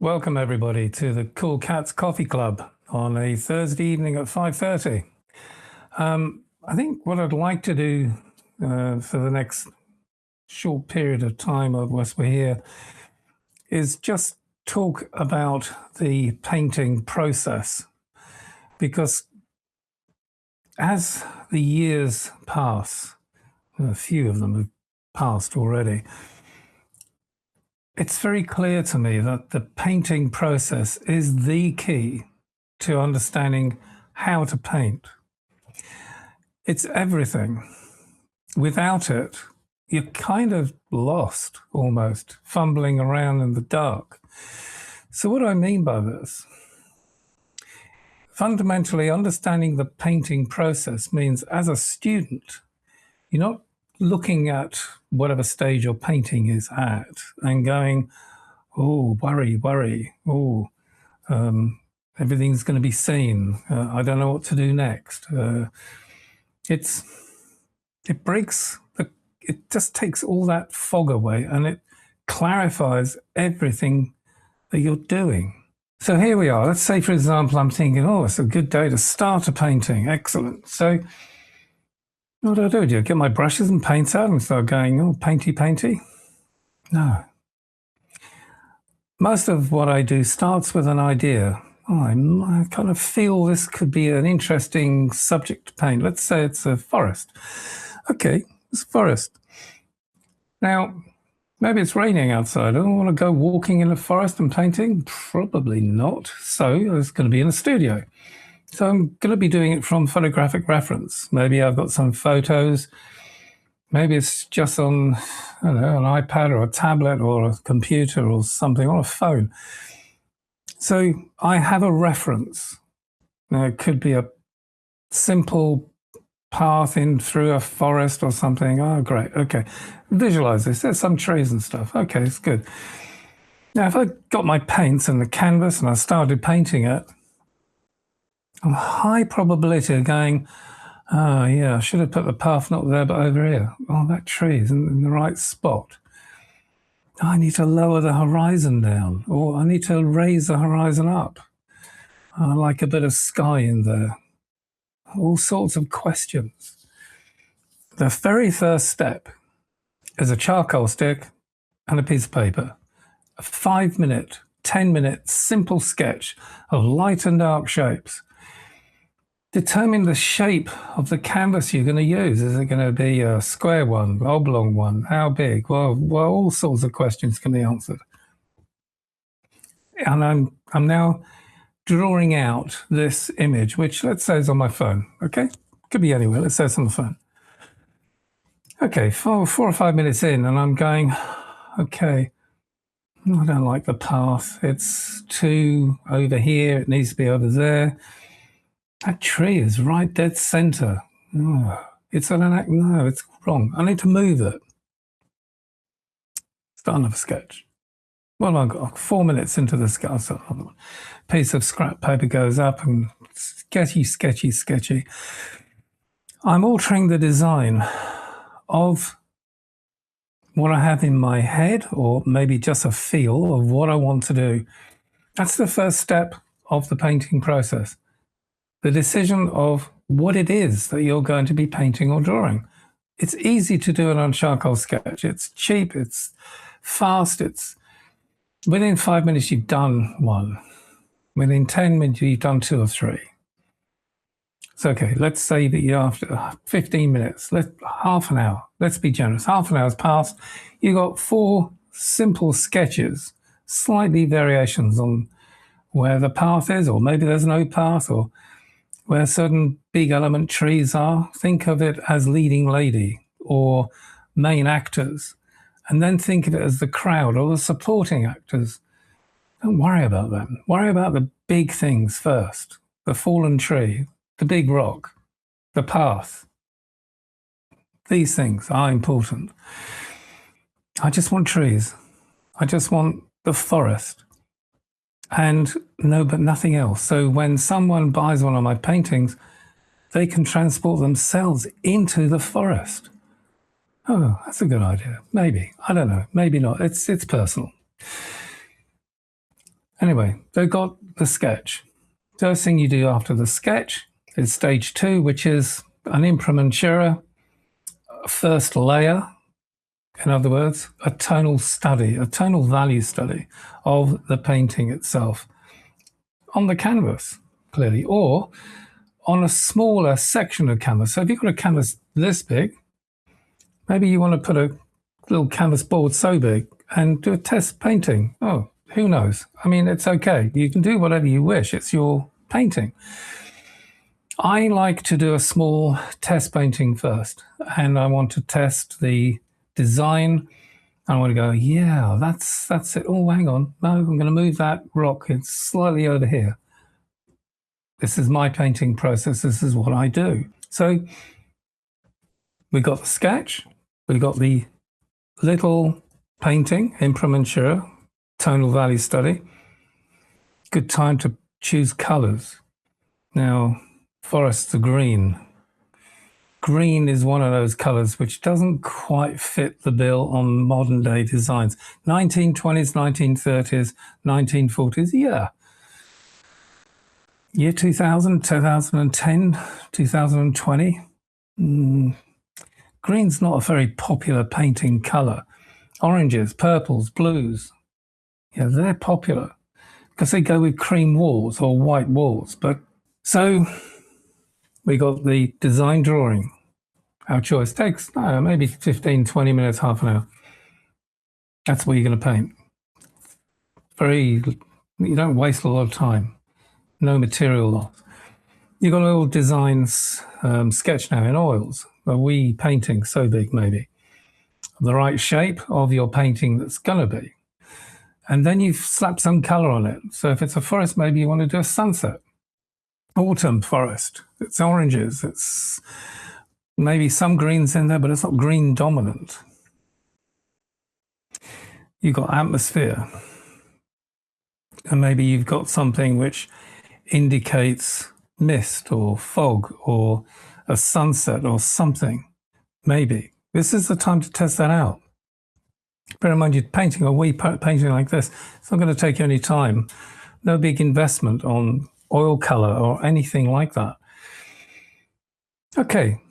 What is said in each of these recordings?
Welcome everybody to the Cool Cats Coffee Club on a Thursday evening at 5:30. I think what I'd like to do for the next short period of time whilst we're here is just talk about the painting process, because as the years pass, a few of them have passed already, it's very clear to me that the painting process is the key to understanding how to paint. It's everything. Without it, you're kind of lost, almost, fumbling around in the dark. So what do I mean by this? Fundamentally, understanding the painting process means as a student, you're not looking at whatever stage your painting is at and going, oh, worry, oh, everything's going to be seen. I don't know what to do next. It just takes all that fog away and it clarifies everything that you're doing. So here we are. Let's say, for example, I'm thinking, oh, it's a good day to start a painting. Excellent. So what do? Do I get my brushes and paints out and start going, oh, painty? No. Most of what I do starts with an idea. Oh, I kind of feel this could be an interesting subject to paint. Let's say it's a forest. Okay, it's a forest. Now, maybe it's raining outside. I don't want to go walking in the forest and painting. Probably not. So it's going to be in a studio. So I'm going to be doing it from photographic reference. Maybe I've got some photos. Maybe it's just on, I don't know, an iPad or a tablet or a computer or something, or a phone. So I have a reference. Now, it could be a simple path in through a forest or something. Oh, great. Okay. Visualize this. There's some trees and stuff. Okay, it's good. Now, if I got my paints and the canvas and I started painting it, a high probability of going, oh, yeah, I should have put the path not there, but over here. Oh, that tree is in the right spot. I need to lower the horizon down, or I need to raise the horizon up. I like a bit of sky in there. All sorts of questions. The very first step is a charcoal stick and a piece of paper. A 5-minute, 10-minute simple sketch of light and dark shapes. Determine the shape of the canvas you're going to use. Is it going to be a square one, oblong one? How big? Well, all sorts of questions can be answered. And I'm now drawing out this image, which let's say is on my phone. Okay, could be anywhere. Let's say it's on the phone. Okay, 4 or 5 minutes in, and I'm going, okay, I don't like the path. It's too over here. It needs to be over there. That tree is right dead center. Oh, it's an no, it's wrong. I need to move it. Start another sketch. Well, I've got 4 minutes into the sketch. A piece of scrap paper goes up and sketchy. I'm altering the design of what I have in my head, or maybe just a feel of what I want to do. That's the first step of the painting process. The decision of what it is that you're going to be painting or drawing. It's easy to do it on charcoal sketch. It's cheap, it's fast, it's within 5 minutes you've done one. Within 10 minutes you've done 2 or 3. It's okay, let's say that you're after 15 minutes, half an hour, let's be generous. Half an hour's passed, you've got 4 simple sketches, slightly variations on where the path is, or maybe there's no path, or where certain big element trees are. Think of it as leading lady or main actors, and then think of it as the crowd or the supporting actors. Don't worry about them. Worry about the big things first. The fallen tree, the big rock, the path. These things are important. I just want trees. I just want the forest. And no, but nothing else. So when someone buys one of my paintings, they can transport themselves into the forest. Oh, that's a good idea. Maybe. I don't know. Maybe not. It's personal. Anyway, they've got the sketch. First thing you do after the sketch is stage 2, which is an imprimatura, first layer. In other words, a tonal study, a tonal value study of the painting itself on the canvas, clearly, or on a smaller section of canvas. So if you've got a canvas this big, maybe you want to put a little canvas board so big and do a test painting. Oh, who knows? I mean, it's okay. You can do whatever you wish. It's your painting. I like to do a small test painting first, and I want to test the design. I want to go, yeah, that's it. Oh, hang on. No, I'm going to move that rock. It's slightly over here. This is my painting process. This is what I do. So we got the sketch. We got the little painting, imprimatura, tonal value study. Good time to choose colors. Now, forests are green. Green is one of those colors which doesn't quite fit the bill on modern day designs. 1920s, 1930s, 1940s, yeah. Year 2000, 2010, 2020. Green's not a very popular painting color. Oranges, purples, blues, yeah, they're popular because they go with cream walls or white walls. But so we got the design drawing. Our choice takes maybe 15, 20 minutes, half an hour. That's what you're going to paint. You don't waste a lot of time. No material loss. You've got a little designs sketch now in oils. A wee painting so big, maybe. The right shape of your painting that's going to be. And then you've slapped some color on it. So if it's a forest, maybe you want to do a sunset. Autumn forest. It's oranges. It's maybe some greens in there, but it's not green dominant. You've got atmosphere. And maybe you've got something which indicates mist or fog or a sunset or something. Maybe. This is the time to test that out. Bear in mind, you're painting a wee painting like this. It's not going to take you any time. No big investment on oil color or anything like that. Okay,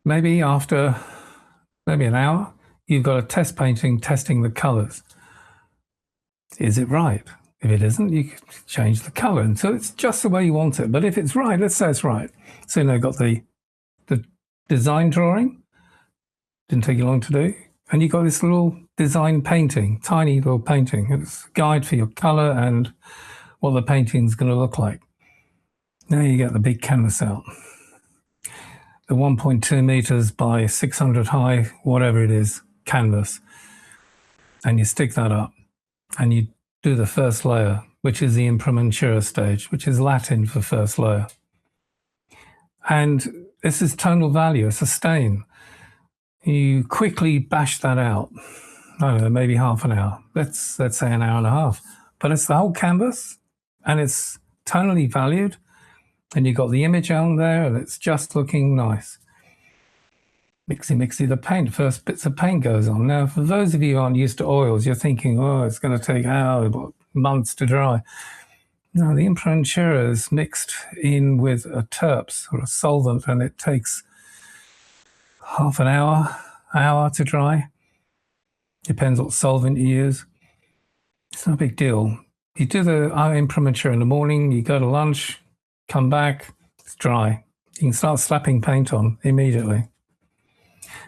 maybe after an hour, you've got a test painting testing the colors. Is it right? If it isn't, you can change the color until it's just the way you want it. But if it's right, let's say it's right. So now you've got the design drawing. Didn't take you long to do. And you've got this little design painting, tiny little painting. It's a guide for your color and what the painting's going to look like. Now you get the big canvas out. The 1.2 meters by 600 high, whatever it is, canvas. And you stick that up and you do the first layer, which is the imprimatura stage, which is Latin for first layer. And this is tonal value, it's a stain. You quickly bash that out. I don't know, maybe half an hour. Let's say an hour and a half. But it's the whole canvas and it's tonally valued. And you've got the image on there and it's just looking nice. Mixy, the paint, first bits of paint goes on. Now, for those of you who aren't used to oils, you're thinking, oh, it's going to take hours, months to dry. No, the imprimatura is mixed in with a terps or a solvent and it takes half an hour to dry. Depends what solvent you use. It's no big deal. You do the imprimatura in the morning, you go to lunch, come back, it's dry. You can start slapping paint on immediately.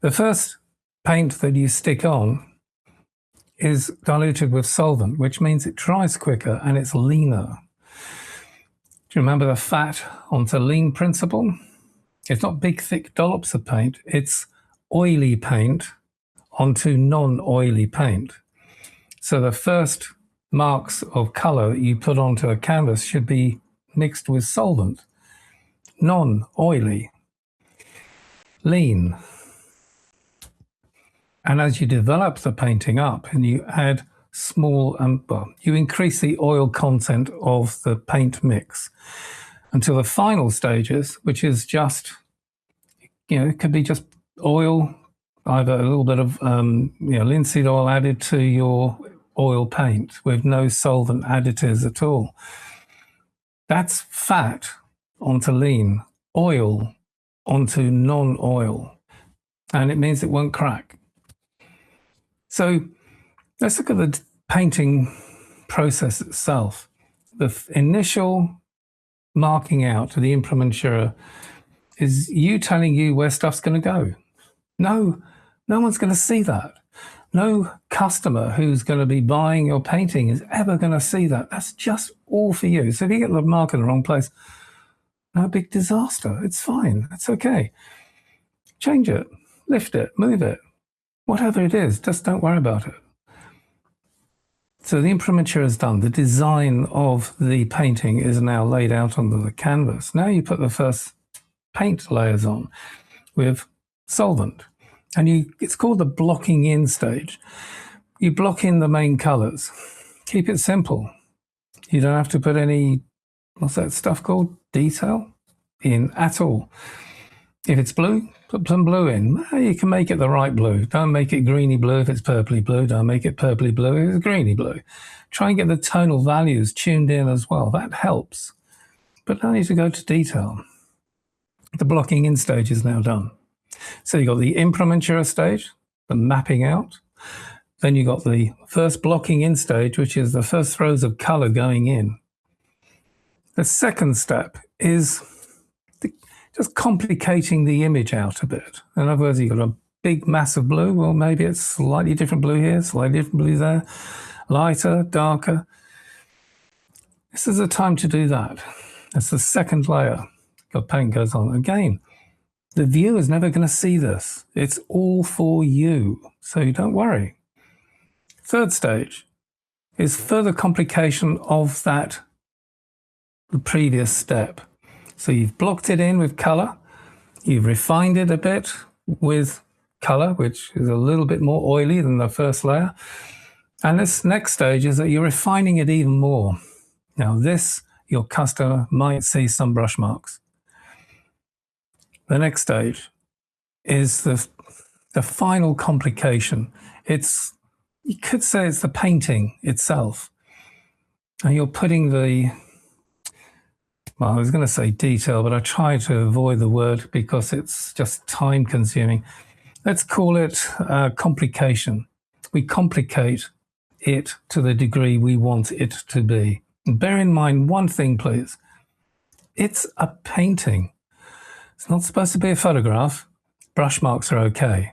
The first paint that you stick on is diluted with solvent, which means it dries quicker and it's leaner. Do you remember the fat onto lean principle? It's not big, thick dollops of paint. It's oily paint onto non-oily paint. So the first marks of color that you put onto a canvas should be mixed with solvent. Non-oily. Lean. And as you develop the painting up and you add you increase the oil content of the paint mix until the final stages, which is just, it could be just oil, either a little bit of linseed oil added to your oil paint with no solvent additives at all. That's fat onto lean, oil onto non-oil, and it means it won't crack. So let's look at the painting process itself. The initial marking out to the Imprimatura is you telling you where stuff's going to go. No one's going to see that. No customer who's going to be buying your painting is ever going to see that. That's just all for you. So if you get the mark in the wrong place, no big disaster. It's fine. It's okay. Change it, lift it, move it, whatever it is, just don't worry about it. So the Imprimatura is done. The design of the painting is now laid out onto the canvas. Now you put the first paint layers on with solvent. And it's called the blocking in stage. You block in the main colors. Keep it simple. You don't have to put any, what's that stuff called? Detail in at all. If it's blue, put some blue in. You can make it the right blue. Don't make it greeny blue if it's purpley blue. Don't make it purpley blue if it's greeny blue. Try and get the tonal values tuned in as well. That helps. But no need to go to detail. The blocking in stage is now done. So you've got the Imprimatura stage, the mapping out. Then you've got the first blocking in stage, which is the first throws of color going in. The second step is just complicating the image out a bit. In other words, you've got a big mass of blue. Well, maybe it's slightly different blue here, slightly different blue there, lighter, darker. This is the time to do that. That's the second layer. The paint goes on. Again, the viewer is never going to see this. It's all for you, so don't worry. Third stage is further complication of the previous step. So you've blocked it in with color, you've refined it a bit with color, which is a little bit more oily than the first layer. And this next stage is that you're refining it even more. Now this, your customer might see some brush marks. The next stage is the final complication. You could say it's the painting itself. And you're putting well, I was going to say detail, but I try to avoid the word because it's just time consuming. Let's call it complication. We complicate it to the degree we want it to be. And bear in mind one thing, please. It's a painting. It's not supposed to be a photograph. Brush marks are okay.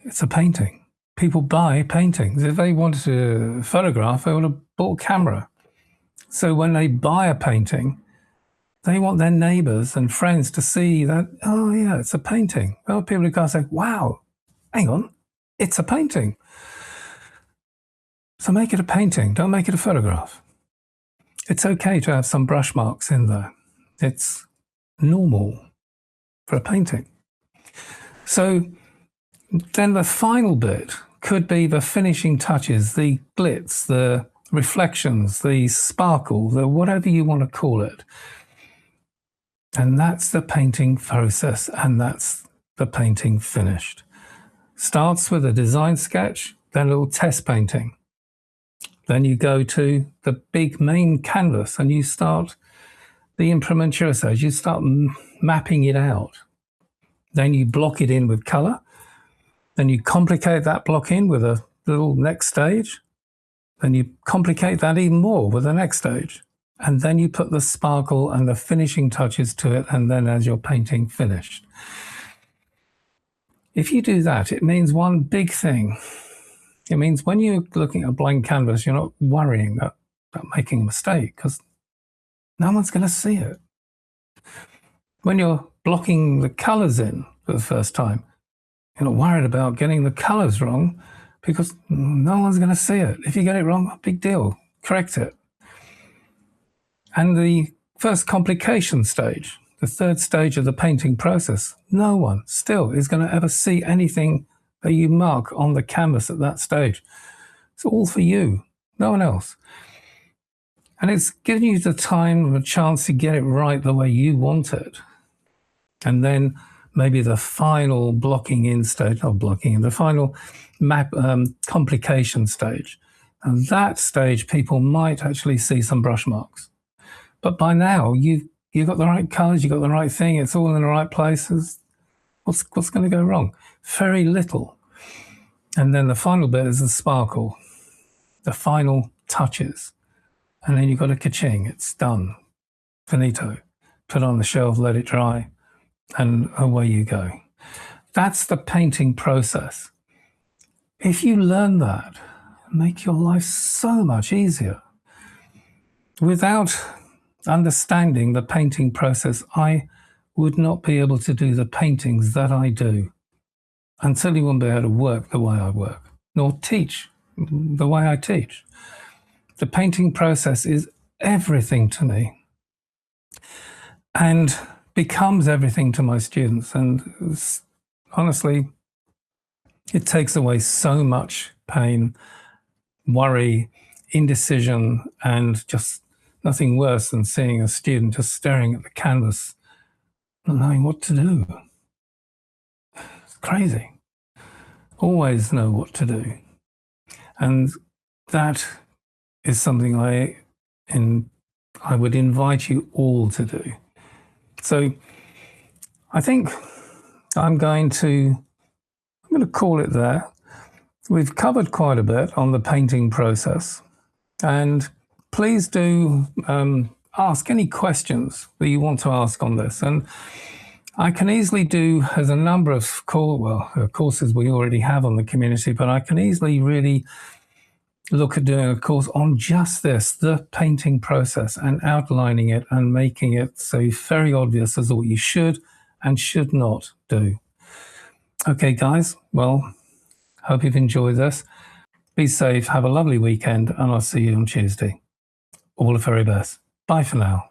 It's a painting. People buy paintings. If they wanted to photograph, they would have bought a camera. So when they buy a painting, they want their neighbors and friends to see that, oh yeah, it's a painting. Well, people who can't say, wow, hang on, it's a painting. So make it a painting, don't make it a photograph. It's okay to have some brush marks in there. It's normal for a painting. So then the final bit could be the finishing touches, the glitz, the reflections, the sparkle, the whatever you want to call it. And that's the painting process, and that's the painting finished. Starts with a design sketch, then a little test painting. Then you go to the big main canvas and you start the Imprimatura stage. You start mapping it out. Then you block it in with color. Then you complicate that block in with a little next stage. Then you complicate that even more with the next stage. And then you put the sparkle and the finishing touches to it, and then as your painting finished. If you do that, it means one big thing. It means when you're looking at a blank canvas, you're not worrying about making a mistake because no one's going to see it. When you're blocking the colors in for the first time, you're not worried about getting the colors wrong because no one's going to see it. If you get it wrong, big deal, correct it. And the first complication stage, the third stage of the painting process, no one still is going to ever see anything that you mark on the canvas at that stage. It's all for you, no one else. And it's giving you the time and a chance to get it right the way you want it. And then maybe the final blocking in stage, the final complication stage. And that stage, people might actually see some brush marks. But by now, you've got the right colours, you've got the right thing, it's all in the right places. What's going to go wrong? Very little. And then the final bit is the sparkle, the final touches. And then you've got a ka-ching, it's done. Finito. Put on the shelf, let it dry, and away you go. That's the painting process. If you learn that, make your life so much easier. Without understanding the painting process, I would not be able to do the paintings that I do, until you wouldn't be able to work the way I work, nor teach the way I teach. The painting process is everything to me and becomes everything to my students. And honestly, it takes away so much pain, worry, indecision, and just nothing worse than seeing a student just staring at the canvas, not knowing what to do. It's crazy. Always know what to do. And that is something I would invite you all to do. So I think I'm going to call it there. We've covered quite a bit on the painting process, and please do ask any questions that you want to ask on this. And I can easily do, as a number of courses we already have on the community, but I can easily really look at doing a course on just this, the painting process, and outlining it and making it so very obvious as to what you should and should not do. Okay, guys, well, hope you've enjoyed this. Be safe, have a lovely weekend, and I'll see you on Tuesday. All the very best. Bye for now.